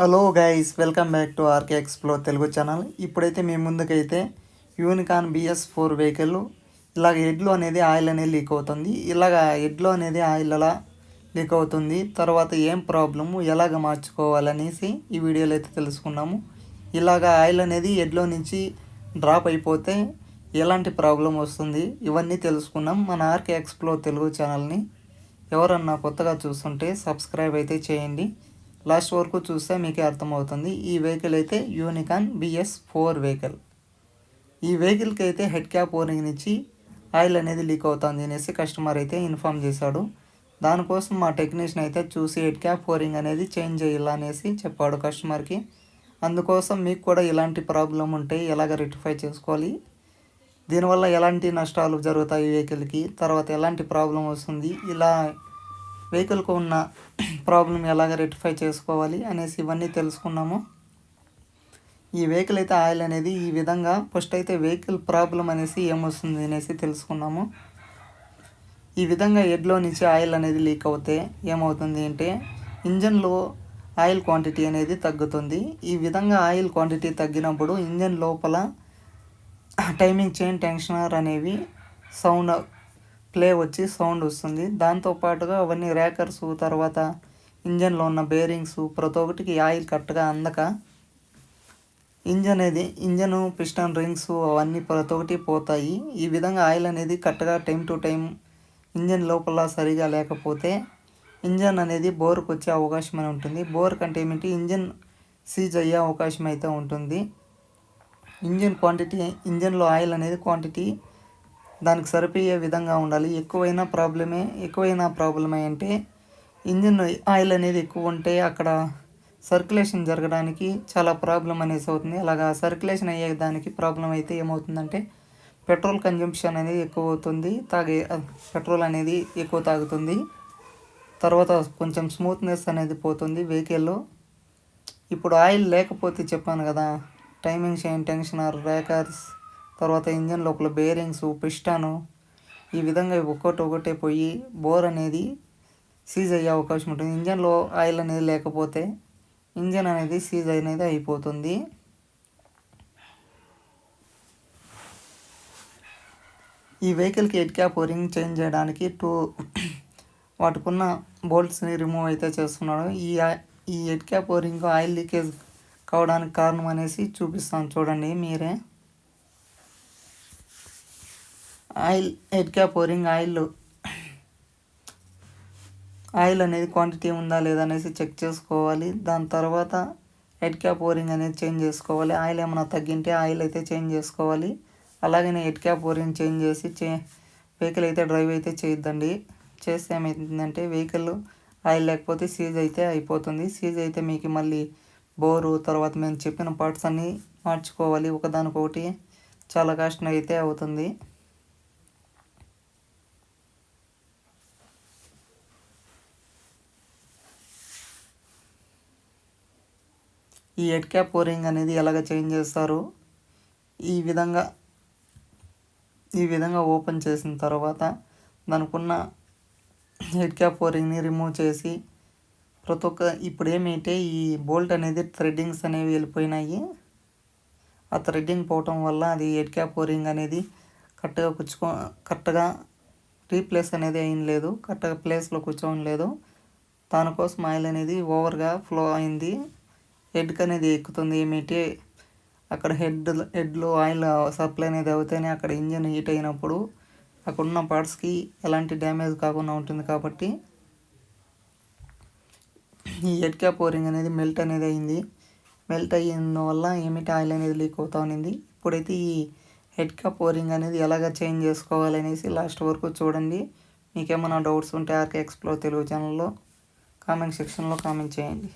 Hello guys, welcome back to RK explore Telugu channel. ఇప్పుడైతే మీ ముందుకైతే యూనికాన్ BS4 వెహికల్ ఇలాగ హెడ్లో అనేది ఆయిల్ అనేది లీక్ అవుతుంది. ఇలాగ హెడ్లో అనేది ఆయిల్ అలా లీక్ అవుతుంది. తర్వాత ఏం ప్రాబ్లము, ఎలాగ మార్చుకోవాలనేసి ఈ వీడియోలో అయితే తెలుసుకున్నాము. ఇలాగ ఆయిల్ అనేది హెడ్లో నుంచి డ్రాప్ అయిపోతే ఎలాంటి ప్రాబ్లం వస్తుంది, ఇవన్నీ తెలుసుకున్నాం మన ఆర్కే ఎక్స్ప్లోర్ తెలుగు ఛానల్ని. ఎవరన్నా కొత్తగా చూస్తుంటే సబ్స్క్రైబ్ అయితే చేయండి. లాస్ట్ వరకు చూస్తే మీకే అర్థమవుతుంది. ఈ వెహికల్ అయితే యూనికాన్ BS4 వెహికల్. ఈ వెహికల్కి అయితే హెడ్ క్యాప్ ఓరింగ్ నుంచి ఆయిల్ అనేది లీక్ అవుతుంది అనేసి కస్టమర్ అయితే ఇన్ఫామ్ చేశాడు. దానికోసం మా టెక్నీషియన్ అయితే చూసి హెడ్ క్యాప్ ఓరింగ్ అనేది చేంజ్ చేయాలనేసి చెప్పాడు కస్టమర్కి. అందుకోసం మీకు కూడా ఇలాంటి ప్రాబ్లం ఉంటే ఎలాగ రెక్టిఫై చేసుకోవాలి, దీనివల్ల ఎలాంటి నష్టాలు జరుగుతాయి వెహికల్కి, తర్వాత ఎలాంటి ప్రాబ్లం వస్తుంది, ఇలా వెహికల్కు ఉన్న ప్రాబ్లం ఎలాగ రెక్టిఫై చేసుకోవాలి అనేసి ఇవన్నీ తెలుసుకున్నాము. ఈ వెహికల్ అయితే ఆయిల్ అనేది ఈ విధంగా ఫస్ట్ అయితే వెహికల్ ప్రాబ్లం అనేసి ఏమొస్తుంది అనేసి తెలుసుకున్నాము. ఈ విధంగా హెడ్లో నుంచి ఆయిల్ అనేది లీక్ అవుతే ఏమవుతుంది అంటే ఇంజన్లో ఆయిల్ క్వాంటిటీ అనేది తగ్గుతుంది. ఈ విధంగా ఆయిల్ క్వాంటిటీ తగ్గినప్పుడు ఇంజన్ లోపల టైమింగ్ చైన్ టెన్షనర్ అనేవి సౌండ్ ప్లే వచ్చి సౌండ్ వస్తుంది. దాంతోపాటుగా అవన్నీ ర్యాకర్సు, తర్వాత ఇంజన్లో ఉన్న బేరింగ్స్ ప్రతి ఒక్కటికి ఆయిల్ కరెక్ట్గా అందక ఇంజను పిస్టన్ రింగ్స్ అవన్నీ ప్రతి ఒక్కటి పోతాయి. ఈ విధంగా ఆయిల్ అనేది కరెక్ట్గా టైం టు టైం ఇంజన్ లోపల సరిగా లేకపోతే ఇంజన్ అనేది బోర్కు వచ్చే అవకాశం అని ఉంటుంది. బోర్ కంటే ఏమిటి ఇంజన్ సీజ్ అయ్యే అవకాశం అయితే ఉంటుంది. ఇంజన్లో ఆయిల్ అనేది క్వాంటిటీ దానికి సరిపోయే విధంగా ఉండాలి. ఎక్కువైన ప్రాబ్లమే అంటే ఇంజిన్ ఆయిల్ అనేది ఎక్కువ ఉంటే అక్కడ సర్క్యులేషన్ జరగడానికి చాలా ప్రాబ్లం అనేసి అవుతుంది. అలాగా సర్క్యులేషన్ అయ్యేదానికి ప్రాబ్లం అయితే ఏమవుతుందంటే పెట్రోల్ కన్జంప్షన్ అనేది ఎక్కువ అవుతుంది, పెట్రోల్ అనేది ఎక్కువ తాగుతుంది. తర్వాత కొంచెం స్మూత్నెస్ అనేది పోతుంది వెహికల్లో. ఇప్పుడు ఆయిల్ లేకపోతే చెప్పాను కదా, టైమింగ్ చైన్ టెన్షనర్, ర్యాకర్స్, తర్వాత ఇంజన్ లోపల బేరింగ్స్, పిస్టాను, ఈ విధంగా ఒక్కొక్కటే పోయి బోర్ అనేది సీజ్ అయ్యే అవకాశం ఉంటుంది. ఇంజన్లో ఆయిల్ అనేది లేకపోతే ఇంజన్ అనేది సీజ్ అనేది అయిపోతుంది. ఈ వెహికల్కి హెడ్ క్యాప్ ఓరింగ్ చేంజ్ చేయడానికి వాటికున్న బోల్ట్స్ని రిమూవ్ అయితే చేస్తున్నాడు. ఈ హెడ్ క్యాప్ ఓరింగ్ ఆయిల్ లీకేజ్ కావడానికి కారణం అనేసి చూపిస్తాను చూడండి మీరే. హెడ్ క్యాప్ ఓరింగ్ ఆయిల్ అనేది క్వాంటిటీ ఉందా లేదా అనేసి చెక్ చేసుకోవాలి. దాని తర్వాత హెడ్ క్యాప్ ఓరింగ్ అనేది చేంజ్ చేసుకోవాలి. ఆయిల్ ఏమైనా తగ్గింటే ఆయిల్ అయితే చేంజ్ చేసుకోవాలి. అలాగనే హెడ్ క్యాప్ ఓరింగ్ చేంజ్ చేసి వెహికల్ అయితే డ్రైవ్ అయితే చేయొద్దండి. చేస్తే ఏమవుతుందంటే వెహికల్ ఆయిల్ లేకపోతే సీజ్ అయితే అయిపోతుంది. సీజ్ అయితే మీకు మళ్ళీ బోరు, తర్వాత మేము చెప్పిన పార్ట్స్ అన్నీ మార్చుకోవాలి. ఒకదానికొకటి చాలా కష్టం అయితే అవుతుంది. ఈ హెడ్ క్యాప్ ఓరింగ్ అనేది ఎలాగ చేంజ్ చేస్తారు, ఈ విధంగా ఓపెన్ చేసిన తర్వాత దానికున్న హెడ్ క్యాప్ ఓరింగ్ని రిమూవ్ చేసి ఇప్పుడు ఏమైతే ఈ బోల్ట్ అనేది థ్రెడ్డింగ్స్ అనేవి వెళ్ళిపోయినాయి. ఆ థ్రెడ్డింగ్ పోవటం వల్ల అది హెడ్ క్యాప్ ఓరింగ్ అనేది కరెక్ట్గా రీప్లేస్ అనేది అయిన లేదు, కరెక్ట్గా ప్లేస్లో కూర్చోని లేదు. దానికోసం ఆయిల్ అనేది ఓవర్గా ఫ్లో అయింది, హెడ్కి అనేది ఎక్కుతుంది. ఏమిటి అక్కడ హెడ్లో ఆయిల్ సప్లై అనేది అవుతేనే అక్కడ ఇంజన్ హీట్ అయినప్పుడు అక్కడ ఉన్న పార్ట్స్కి ఎలాంటి డ్యామేజ్ కాకుండా ఉంటుంది. కాబట్టి ఈ హెడ్ క్యాప్ ఓరింగ్ అనేది మెల్ట్ అనేది అయింది. మెల్ట్ అయిన వల్ల ఏమిటి ఆయిల్ అనేది లీక్ అవుతూ ఉన్నింది. ఇప్పుడైతే ఈ హెడ్ క్యాప్ ఓరింగ్ అనేది ఎలాగ చేంజ్ చేసుకోవాలనేసి లాస్ట్ వరకు చూడండి. మీకేమైనా డౌట్స్ ఉంటే ఆర్కే ఎక్స్ప్లోర్ తెలుగు ఛానల్లో కామెంట్ సెక్షన్లో కామెంట్ చేయండి.